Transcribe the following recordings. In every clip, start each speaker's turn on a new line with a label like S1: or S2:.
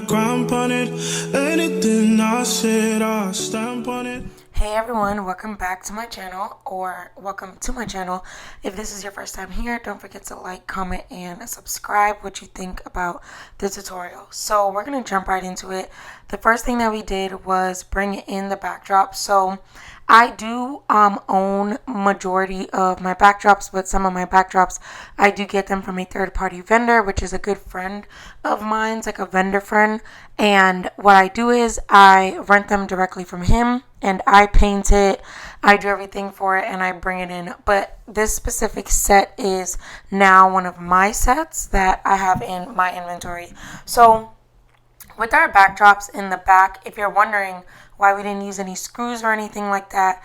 S1: grandpa on it. Anything I said, I stamp on it.
S2: Hey everyone, welcome back to my channel, or welcome to my channel. If this is your first time here, don't forget to like, comment, and subscribe what you think about the tutorial. So we're going to jump right into it. The first thing that we did was bring in the backdrop. So I do own majority of my backdrops, but some of my backdrops I do get them from a third-party vendor, which is a good friend of mine, it's like a vendor friend. And what I do is I rent them directly from him, and I paint it, I do everything for it, and I bring it in. But this specific set is now one of my sets that I have in my inventory. So with our backdrops in the back, if you're wondering why we didn't use any screws or anything like that,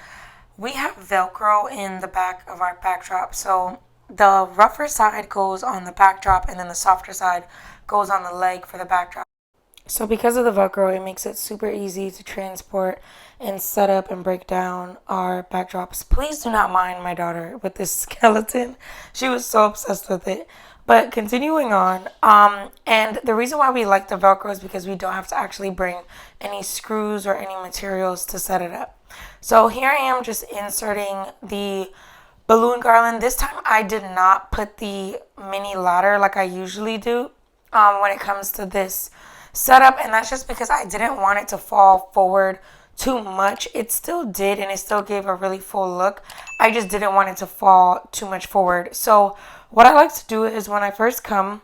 S2: we have Velcro in the back of our backdrop. So the rougher side goes on the backdrop, and then the softer side goes on the leg for the backdrop. So because of the Velcro, it makes it super easy to transport and set up and break down our backdrops. Please do not mind my daughter with this skeleton. She was so obsessed with it. But continuing on, and the reason why we like the Velcro is because we don't have to actually bring any screws or any materials to set it up. So here I am just inserting the balloon garland. This time I did not put the mini ladder like I usually do when it comes to this setup, and that's just because I didn't want it to fall forward too much. It still did, and it still gave a really full look. I just didn't want it to fall too much forward. So what I like to do is when I first come,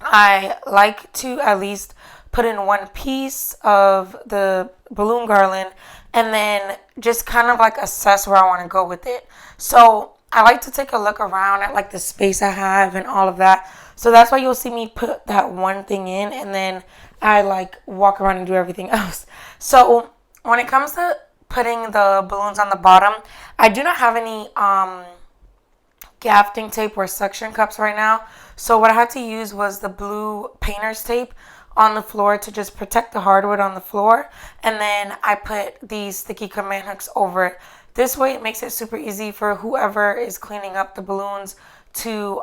S2: I like to at least put in one piece of the balloon garland and then just kind of like assess where I want to go with it. So I like to take a look around at like the space I have and all of that. So that's why you'll see me put that one thing in, and then I like walk around and do everything else. So when it comes to putting the balloons on the bottom, I do not have any gafting tape or suction cups right now. So what I had to use was the blue painter's tape on the floor to just protect the hardwood on the floor. And then I put these sticky command hooks over it. This way it makes it super easy for whoever is cleaning up the balloons to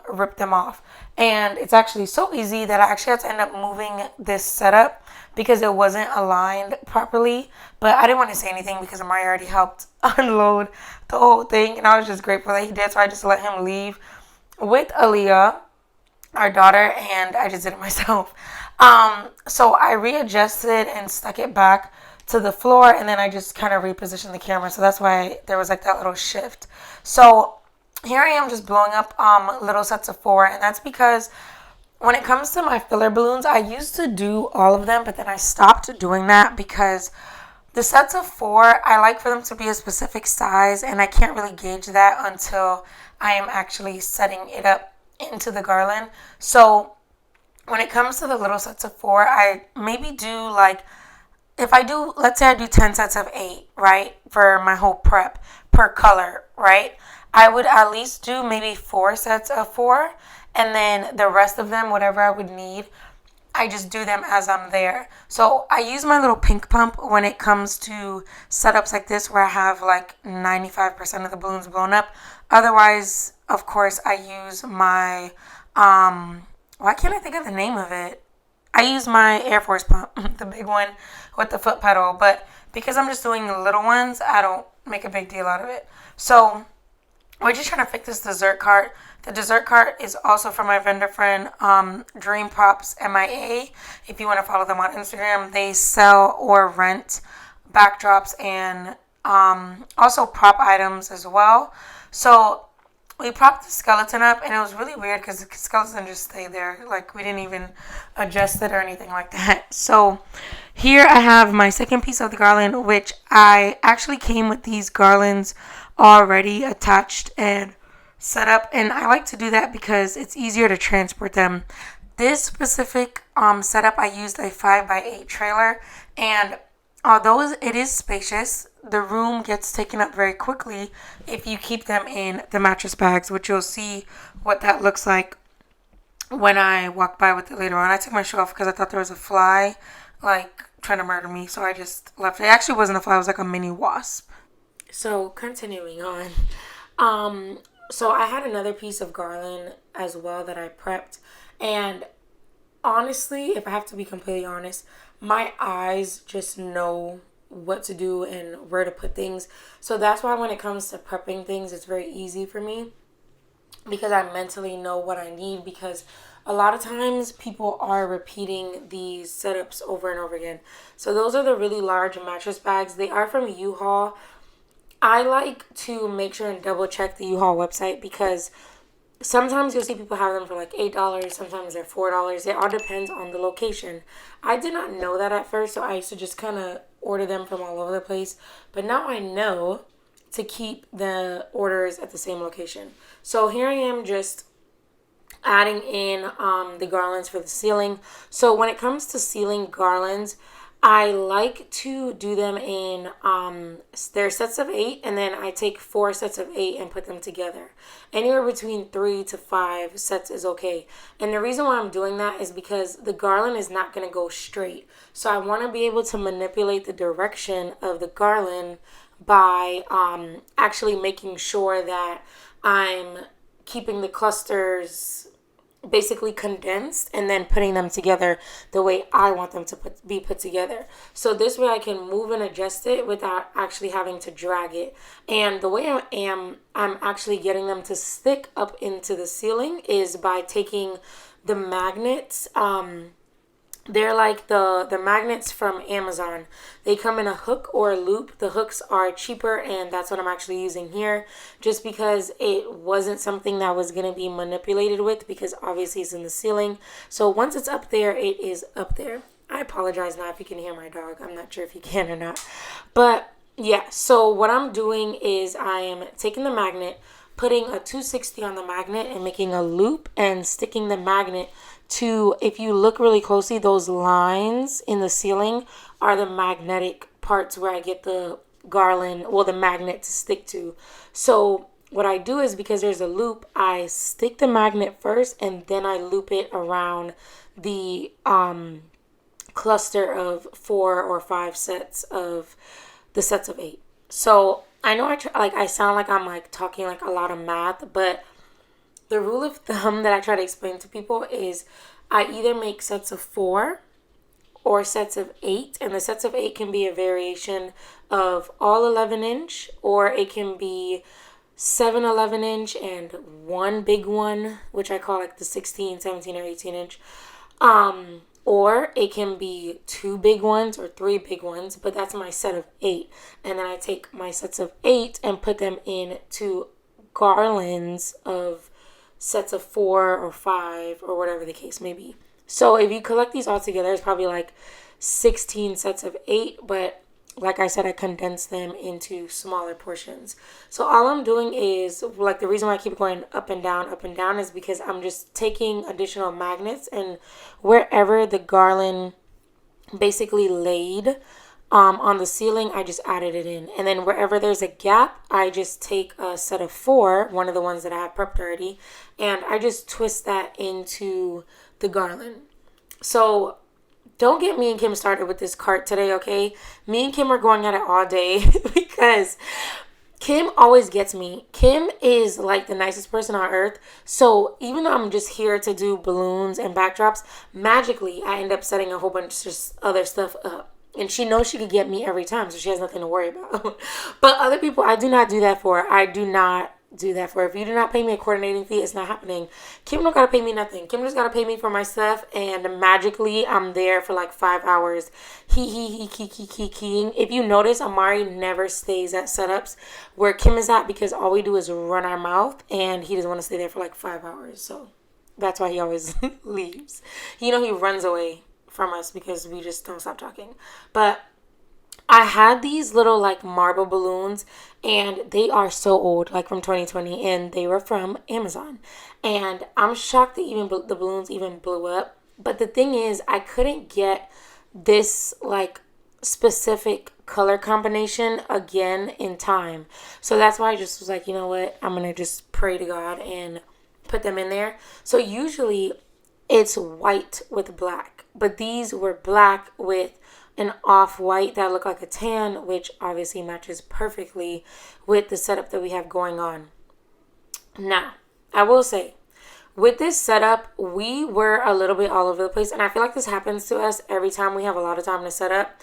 S2: rip them off. And it's actually so easy that I actually had to end up moving this setup because it wasn't aligned properly. But I didn't want to say anything because Amari already helped unload the whole thing, and I was just grateful that he did. So I just let him leave with Aaliyah, our daughter, and I just did it myself. So I readjusted and stuck it back to the floor, and then I just kind of repositioned the camera. So that's why there was like that little shift. So here I am just blowing up little sets of 4, and that's because when it comes to my filler balloons, I used to do all of them, but then I stopped doing that because the sets of 4, I like for them to be a specific size, and I can't really gauge that until I am actually setting it up into the garland. So when it comes to the little sets of 4, I maybe do like, if I do, let's say I do 10 sets of 8, right, for my whole prep per color, right, I would at least do maybe 4 sets of 4, and then the rest of them, whatever I would need, I just do them as I'm there. So I use my little pink pump when it comes to setups like this where I have like 95% of the balloons blown up. Otherwise, of course, I use my, why can't I think of the name of it? I use my Air Force pump, the big one with the foot pedal. But because I'm just doing the little ones, I don't make a big deal out of it. So we're just trying to fix this dessert cart. The dessert cart is also from my vendor friend, Dream Props MIA. If you want to follow them on Instagram, they sell or rent backdrops and also prop items as well. So we propped the skeleton up, and it was really weird because the skeleton just stayed there. Like, we didn't even adjust it or anything like that. So here I have my second piece of the garland, which I actually came with these garlands already attached and set up, and I like to do that because it's easier to transport them. This specific setup, I used a 5x8 trailer, and although it is spacious, the room gets taken up very quickly if you keep them in the mattress bags, which you'll see what that looks like when I walk by with it later on. I took my shoe off because I thought there was a fly like trying to murder me, so I just left it. It actually wasn't a fly, it was like a mini wasp. So continuing on, so I had another piece of garland as well that I prepped, and honestly, if I have to be completely honest, my eyes just know what to do and where to put things. So that's why when it comes to prepping things, it's very easy for me because I mentally know what I need, because a lot of times people are repeating these setups over and over again. So those are the really large mattress bags. They are from U-Haul. I like to make sure and double check the U-Haul website because sometimes you'll see people have them for like $8, sometimes they're $4. It all depends on the location. I did not know that at first, so I used to just kind of order them from all over the place. But now I know to keep the orders at the same location. So here I am just adding in the garlands for the ceiling. So when it comes to ceiling garlands, I like to do them in their sets of 8, and then I take 4 sets of 8 and put them together. Anywhere between 3 to 5 sets is okay. And the reason why I'm doing that is because the garland is not going to go straight. So I want to be able to manipulate the direction of the garland by actually making sure that I'm keeping the clusters basically condensed and then putting them together the way I want them to be put together. So this way I can move and adjust it without actually having to drag it. And the way I'm actually getting them to stick up into the ceiling is by taking the magnets. They're like the magnets from Amazon. They come in a hook or a loop. The hooks are cheaper, and that's what I'm actually using here, just because it wasn't something that was going to be manipulated with, because obviously it's in the ceiling. So once it's up there, it is up there. I apologize now if you can hear my dog. I'm not sure if you can or not. But yeah, so what I'm doing is I am taking the magnet, putting a 260 on the magnet and making a loop and sticking the magnet to, if you look really closely, those lines in the ceiling are the magnetic parts where I get the garland, well, the magnet to stick to. So what I do is, because there's a loop, I stick the magnet first and then I loop it around the cluster of 4 or 5 sets of the sets of 8. So I know I sound like I'm like talking like a lot of math, but the rule of thumb that I try to explain to people is I either make sets of 4 or sets of 8. And the sets of 8 can be a variation of all 11-inch, or it can be 7 11-inch and one big one, which I call like the 16, 17, or 18-inch. Or it can be 2 big ones or 3 big ones, but that's my set of 8. And then I take my sets of 8 and put them into garlands of sets of 4 or 5 or whatever the case may be. So if you collect these all together, it's probably like 16 sets of 8, but like I said, I condense them into smaller portions. So all I'm doing is, like, the reason why I keep going up and down is because I'm just taking additional magnets, and wherever the garland basically laid on the ceiling, I just added it in. And then wherever there's a gap, I just take a set of 4, one of the ones that I have prepped already, and I just twist that into the garland. So don't get me and Kim started with this cart today, okay? Me and Kim are going at it all day because Kim always gets me. Kim is like the nicest person on earth. So even though I'm just here to do balloons and backdrops, magically I end up setting a whole bunch of just other stuff up. And she knows she could get me every time, so she has nothing to worry about. But other people, I do not do that for. I do not do that for. If you do not pay me a coordinating fee, it's not happening. Kim don't got to pay me nothing. Kim just got to pay me for my stuff, and magically, I'm there for like 5 hours. Keying. If you notice, Amari never stays at setups where Kim is at, because all we do is run our mouth, and he doesn't want to stay there for like 5 hours. So that's why he always leaves. He runs away from us because we just don't stop talking. But I had these little like marble balloons, and they are so old, like from 2020, and they were from Amazon. And I'm shocked that even the balloons even blew up. But the thing is, I couldn't get this like specific color combination again in time. So that's why I just was like, you know what, I'm gonna just pray to God and put them in there. So usually it's white with black, but these were black with an off-white that looked like a tan, which obviously matches perfectly with the setup that we have going on. Now, I will say, with this setup, we were a little bit all over the place, and I feel like this happens to us every time we have a lot of time to set up.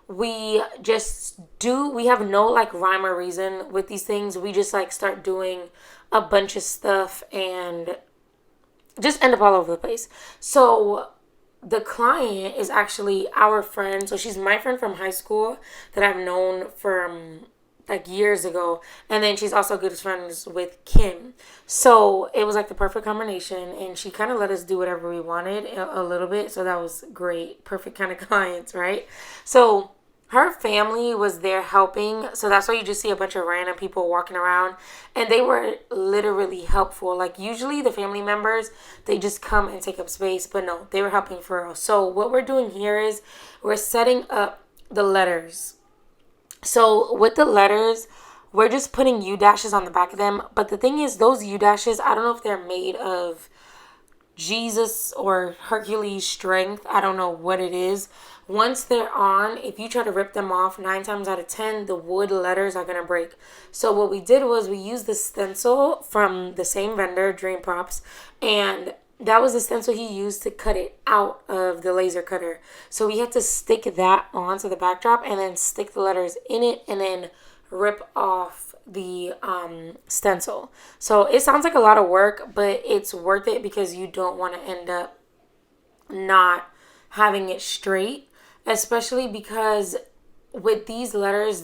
S2: We have no like rhyme or reason with these things. We just like start doing a bunch of stuff and just end up all over the place. So the client is actually our friend. So she's my friend from high school that I've known from like years ago, and then she's also good friends with Kim. So it was like the perfect combination, and she kind of let us do whatever we wanted a little bit, so that was great. Perfect kind of clients, right? So her family was there helping, so that's why you just see a bunch of random people walking around, and they were literally helpful. Like usually the family members, they just come and take up space, but no, they were helping for us. So what we're doing here is we're setting up the letters. So with the letters, we're just putting U dashes on the back of them. But the thing is, those U dashes, I don't know if they're made of Jesus or Hercules strength. I don't know what it is. Once they're on, if you try to rip them off, 9 times out of 10, the wood letters are going to break. So what we did was we used the stencil from the same vendor, Dream Props, and that was the stencil he used to cut it out of the laser cutter. So we had to stick that onto the backdrop and then stick the letters in it and then rip off the stencil. So it sounds like a lot of work, but it's worth it because you don't want to end up not having it straight, especially because with these letters,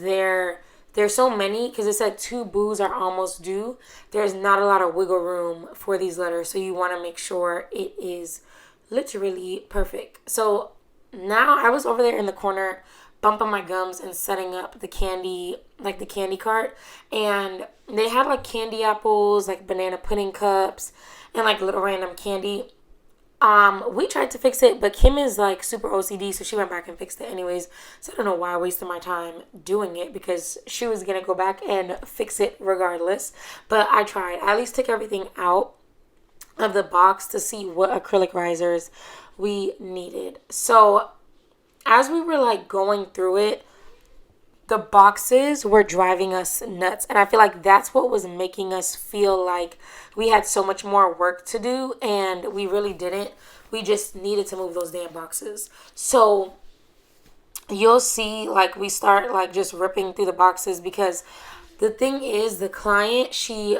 S2: there's so many, because it said 2 boos are almost due. There's not a lot of wiggle room for these letters, so you want to make sure it is literally perfect. So now I was over there in the corner bumping my gums and setting up the candy, like the candy cart, and they had like candy apples, like banana pudding cups, and like little random candy. We tried to fix it, but Kim is like super OCD, so she went back and fixed it anyways. So I don't know why I wasted my time doing it, because she was gonna go back and fix it regardless. But I tried. I at least took everything out of the box to see what acrylic risers we needed. So as we were like going through it, the boxes were driving us nuts. And I feel like that's what was making us feel like we had so much more work to do, and we really didn't. We just needed to move those damn boxes. So you'll see like we start like just ripping through the boxes, because the thing is, the client, she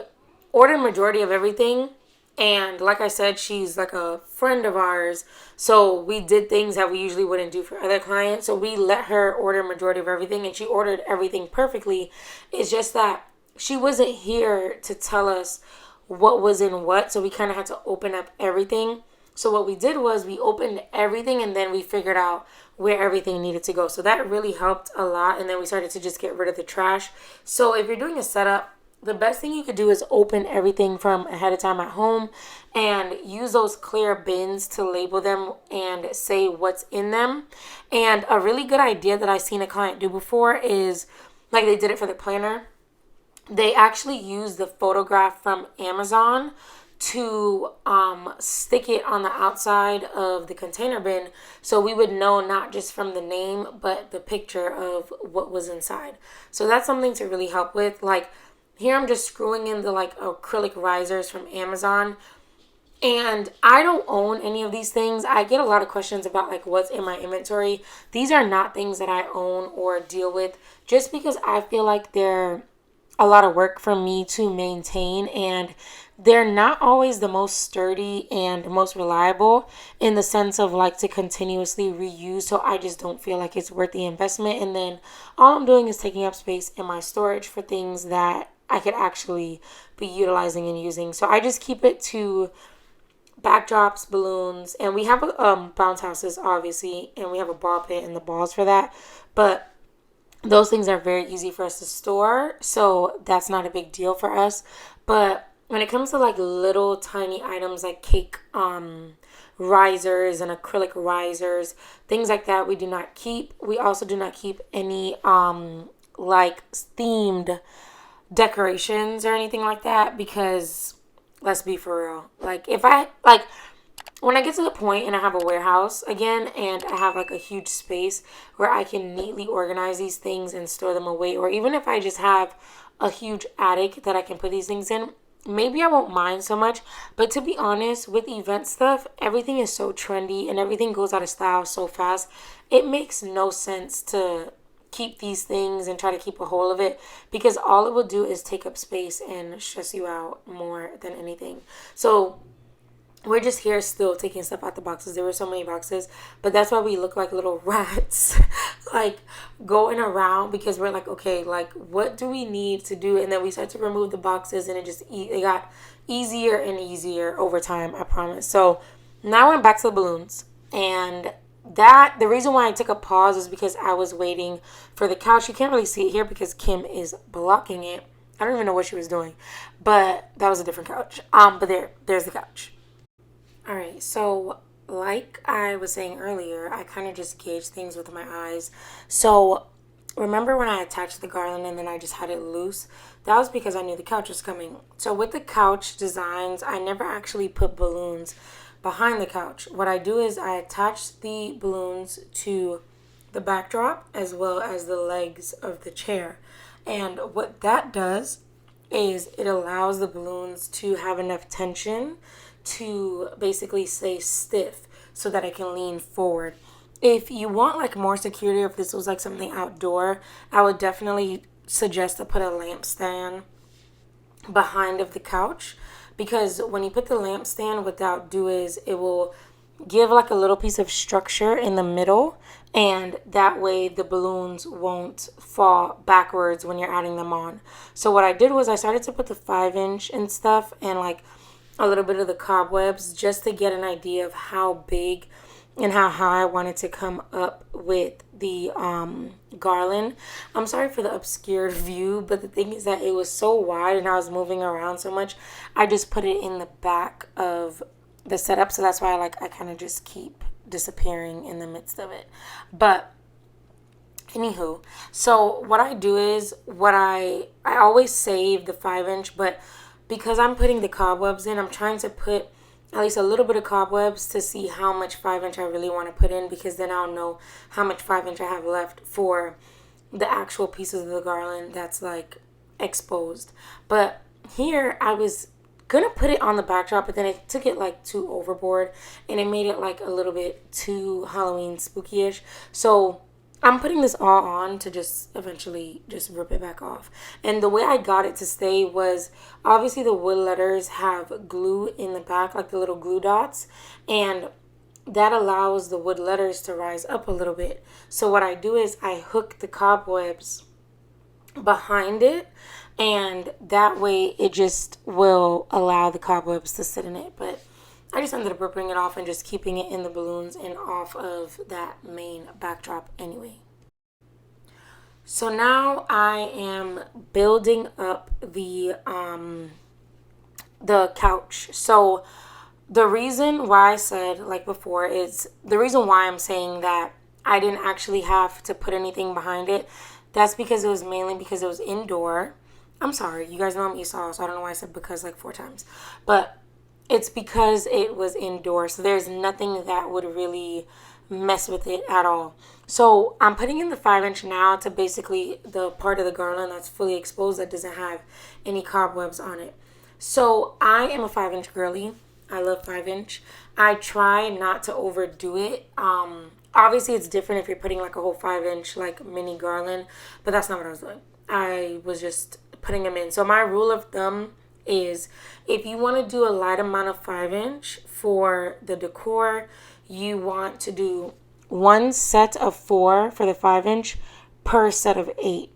S2: ordered majority of everything. And like I said, she's like a friend of ours. So we did things that we usually wouldn't do for other clients. So we let her order majority of everything, and she ordered everything perfectly. It's just that she wasn't here to tell us what was in what. So we kind of had to open up everything. So what we did was we opened everything, and then we figured out where everything needed to go. So that really helped a lot. And then we started to just get rid of the trash. So if you're doing a setup, the best thing you could do is open everything from ahead of time at home and use those clear bins to label them and say what's in them. And a really good idea that I've seen a client do before is, like they did it for the planner, they actually used the photograph from Amazon to stick it on the outside of the container bin, so we would know not just from the name but the picture of what was inside. So that's something to really help with. Like here I'm just screwing in the like acrylic risers from Amazon, and I don't own any of these things. I get a lot of questions about like what's in my inventory. These are not things that I own or deal with, just because I feel like they're a lot of work for me to maintain, and they're not always the most sturdy and most reliable in the sense of like to continuously reuse. So I just don't feel like it's worth the investment, and then all I'm doing is taking up space in my storage for things that I could actually be utilizing and using. So I just keep it to backdrops, balloons, and we have bounce houses obviously, and we have a ball pit and the balls for that, but those things are very easy for us to store, so that's not a big deal for us. But when it comes to like little tiny items like cake risers and acrylic risers, things like that, we do not keep. We also do not keep any like themed decorations or anything like that, because let's be for real, like if I like when I get to the point and I have a warehouse again and I have like a huge space where I can neatly organize these things and store them away, or even if I just have a huge attic that I can put these things in, maybe I won't mind so much. But to be honest, with event stuff, everything is so trendy and everything goes out of style so fast. It makes no sense to keep these things and try to keep a hold of it, because all it will do is take up space and stress you out more than anything. So we're just here still taking stuff out the boxes. There were so many boxes, but that's why we look like little rats, like going around, because we're like, okay, like what do we need to do? And then we start to remove the boxes, and it got easier and easier over time, I promise. So now I'm back to the balloons, and that the reason why I took a pause is because I was waiting for the couch. You can't really see it here because Kim is blocking it. I don't even know what she was doing, but that was a different couch. But there's the couch. All right, so like I was saying earlier, I kind of just gauge things with my eyes. So remember when I attached the garland and then I just had it loose? That was because I knew the couch was coming. So with the couch designs, I never actually put balloons behind the couch. What I do is I attach the balloons to the backdrop as well as the legs of the chair. And what that does is it allows the balloons to have enough tension to basically stay stiff so that I can lean forward. If you want like more security, if this was like something outdoor, I would definitely suggest to put a lampstand behind of the couch, because when you put the lampstand, what that'll do is it will give like a little piece of structure in the middle, and that way the balloons won't fall backwards when you're adding them on. So what I did was I started to put the 5-inch and stuff and like a little bit of the cobwebs just to get an idea of how big and how high I wanted to come up with the garland. I'm sorry for the obscured view, but the thing is that it was so wide and I was moving around so much, I just put it in the back of the setup. So that's why I kind of just keep disappearing in the midst of it. But anywho, so what I do is I always save the 5-inch, but because I'm putting the cobwebs in, I'm trying to put at least a little bit of cobwebs to see how much 5-inch I really want to put in, because then I'll know how much 5-inch I have left for the actual pieces of the garland that's like exposed. But here I was gonna put it on the backdrop, but then it took it like too overboard and it made it like a little bit too Halloween spooky-ish. So I'm putting this all on to just eventually just rip it back off. And the way I got it to stay was, obviously the wood letters have glue in the back, like the little glue dots, and that allows the wood letters to rise up a little bit. So what I do is I hook the cobwebs behind it, and that way it just will allow the cobwebs to sit in it. But I just ended up ripping it off and just keeping it in the balloons and off of that main backdrop anyway. So now I am building up the couch. So the reason why I said like before is the reason why I'm saying that I didn't actually have to put anything behind it. That's because it was mainly because it was indoor. I'm sorry, you guys know I'm Esau, so I don't know why I said because like 4 times. But it's because it was indoors, so there's nothing that would really mess with it at all. So I'm putting in the 5-inch now to basically the part of the garland that's fully exposed that doesn't have any cobwebs on it. So I am a 5-inch girly. I love 5-inch. I try not to overdo it. Obviously it's different if you're putting like a whole 5-inch like mini garland, but that's not what I was doing. I was just putting them in. So my rule of thumb is if you want to do a light amount of 5-inch for the decor, you want to do 1 set of 4 for the 5-inch per set of 8.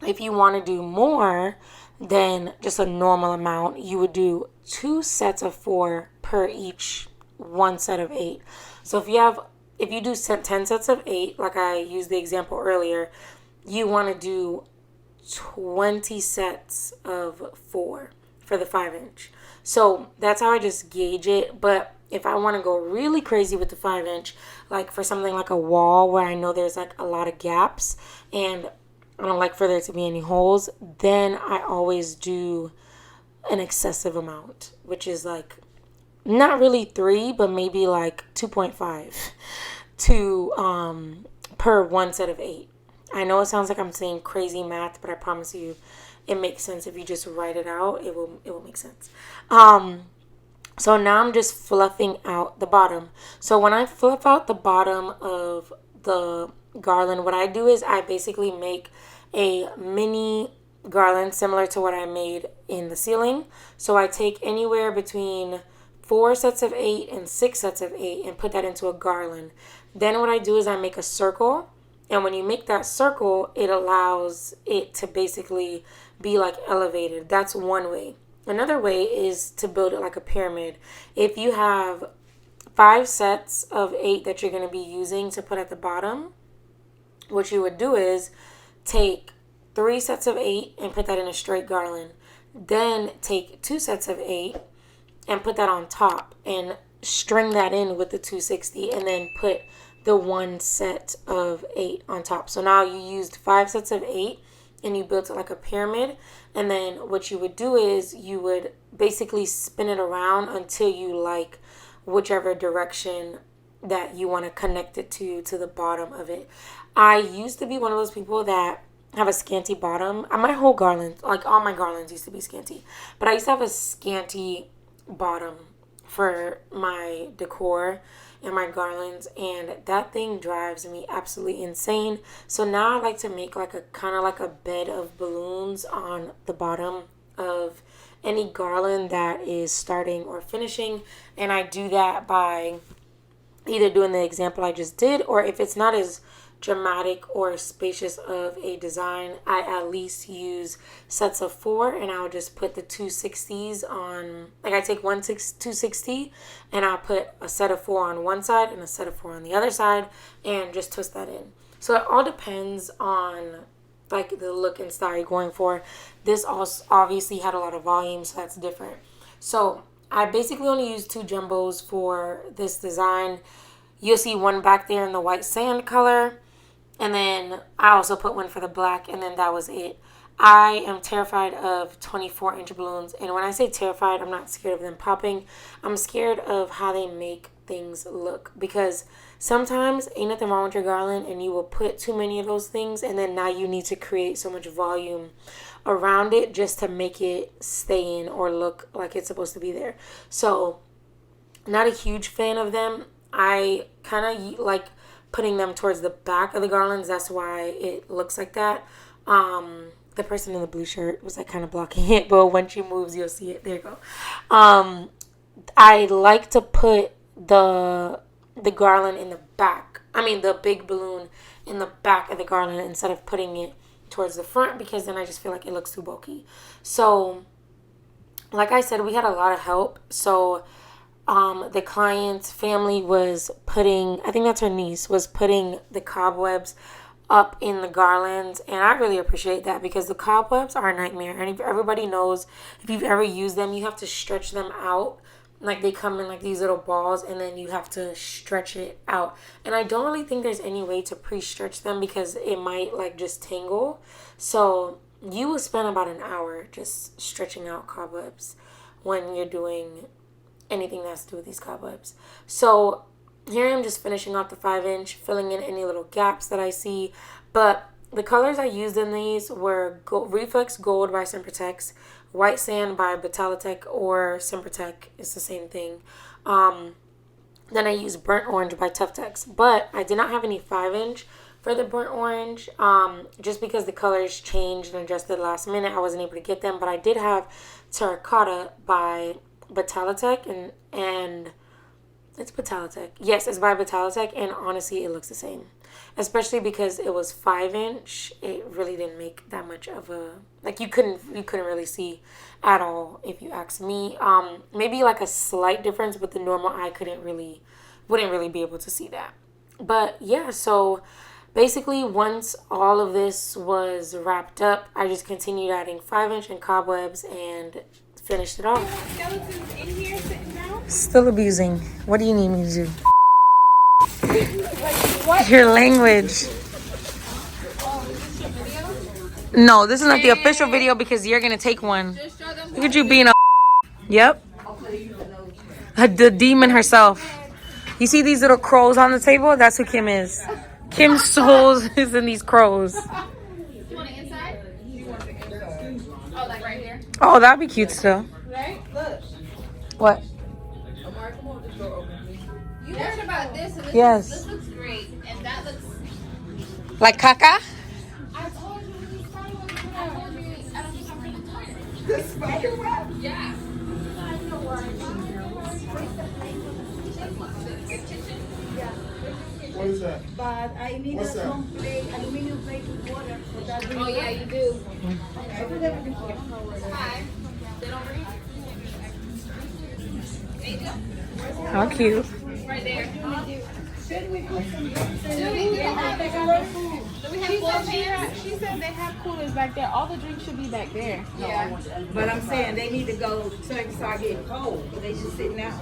S2: If you want to do more than just a normal amount, you would do 2 sets of 4 per each 1 set of 8. So if you do 10 sets of 8, like I used the example earlier, you want to do 20 sets of 4 for the 5-inch. So that's how I just gauge it. But if I want to go really crazy with the 5-inch, like for something like a wall where I know there's like a lot of gaps and I don't like for there to be any holes, then I always do an excessive amount, which is like not really 3, but maybe like 2.5 to per 1 set of 8. I know it sounds like I'm saying crazy math, but I promise you it makes sense. If you just write it out, it will make sense. So now I'm just fluffing out the bottom. So when I fluff out the bottom of the garland, what I do is I basically make a mini garland similar to what I made in the ceiling. So I take anywhere between 4 sets of 8 and 6 sets of 8 and put that into a garland. Then what I do is I make a circle. And when you make that circle, it allows it to basically be like elevated. That's one way. Another way is to build it like a pyramid. If you have 5 sets of 8 that you're going to be using to put at the bottom, what you would do is take 3 sets of 8 and put that in a straight garland. Then take 2 sets of 8 and put that on top and string that in with the 260 and then put the 1 set of 8 on top. So now you used 5 sets of 8 and you built it like a pyramid. And then what you would do is you would basically spin it around until you like whichever direction that you want to connect it to the bottom of it. I used to be one of those people that have a scanty bottom. My whole garland, like all my garlands used to be scanty. But I used to have a scanty bottom for my decor and my garlands, and that thing drives me absolutely insane. So now I like to make like a kind of like a bed of balloons on the bottom of any garland that is starting or finishing, and I do that by either doing the example I just did, or if it's not as dramatic or spacious of a design, I at least use sets of 4, and I'll just put the 260s on. Like I take 260 and I'll put a set of 4 on one side and a set of 4 on the other side and just twist that in. So it all depends on like the look and style you're going for. This also obviously had a lot of volume, so that's different. So I basically only use 2 jumbos for this design. You'll see one back there in the white sand color. And then I also put one for the black, and then that was it. I am terrified of 24-inch balloons. And when I say terrified, I'm not scared of them popping. I'm scared of how they make things look. Because sometimes ain't nothing wrong with your garland, and you will put too many of those things, and then now you need to create so much volume around it just to make it stay in or look like it's supposed to be there. So, not a huge fan of them. I kind of like putting them towards the back of the garlands. That's why it looks like that. The person in the blue shirt was like kind of blocking it, but when she moves, you'll see it. There you go. I like to put the garland in the back. I mean, the big balloon in the back of the garland instead of putting it towards the front, because then I just feel like it looks too bulky. So, like I said, we had a lot of help. So the client's family was putting, I think that's her niece, was putting the cobwebs up in the garlands, and I really appreciate that because the cobwebs are a nightmare. And if everybody knows, if you've ever used them, you have to stretch them out. Like they come in like these little balls, and then you have to stretch it out. And I don't really think there's any way to pre-stretch them because it might like just tangle. So you will spend about an hour just stretching out cobwebs when you're doing anything that has to do with these cobwebs. So here I am just finishing off the 5-inch, filling in any little gaps that I see. But the colors I used in these were Reflex Gold by Sempertex, White Sand by Betallic or Sempertex. It's the same thing. Then I used Burnt Orange by Tuftex. But I did not have any 5-inch for the Burnt Orange. Just because the colors changed and adjusted last minute, I wasn't able to get them. But I did have Terracotta by Betallic, and it's Betallic. Yes, it's by Betallic, and honestly, it looks the same. Especially because it was 5-inch, it really didn't make that much of a, like you couldn't really see at all if you ask me. Maybe like a slight difference, but the normal eye wouldn't really be able to see that. But yeah, so basically once all of this was wrapped up, I just continued adding 5-inch and cobwebs and finished it off.
S3: Skeletons in here sitting down?
S2: Still abusing. What do you need me to do?
S3: What?
S2: Your language. No, this is not the official video because you're gonna take one. Look at you being a. Yep. The demon herself. You see these little crows on the table? That's who Kim is. Kim's soul is in these crows.
S3: You want it inside?
S2: Oh, that'd be cute still.
S3: Right? Look.
S2: What?
S3: Omar, come on, this door open, please. You heard about this, and
S2: Yes.
S3: this looks great, and that looks.
S2: Like caca?
S3: I told you these spider webs. I told you. I don't think I'm gonna tire. The spider web? Yeah.
S4: What is that?
S5: But I need
S4: What's
S5: a
S4: that?
S5: small plate, aluminum plate with water. So that
S3: Oh yeah, you do.
S5: I put everything here.
S3: Hi. Sit over here.
S2: How cute.
S3: Right there.
S5: Should we put some drinks in?
S3: Do we have four pans?
S6: She said they have coolers back there. All the drinks should be back there.
S3: Yeah.
S5: But I'm saying they need to go so it can start getting cold. They should sit now.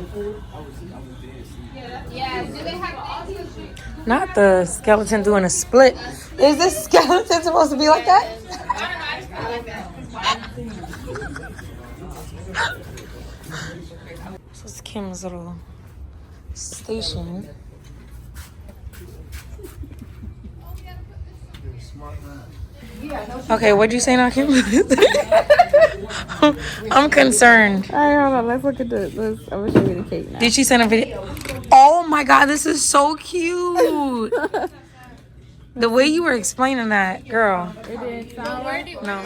S3: Yeah. Do they have all these?
S2: Not the skeleton doing a split. Is this skeleton supposed to be like that?
S3: I like that.
S2: This is Kim's little station. Okay, what'd you say now, Kim? I'm concerned.
S6: All right, hold on. Let's look at this. I'm gonna show you the cake now.
S2: Did she send a video? Oh my god, this is so cute. The way you were explaining that, girl.
S6: It did sound right.
S2: No.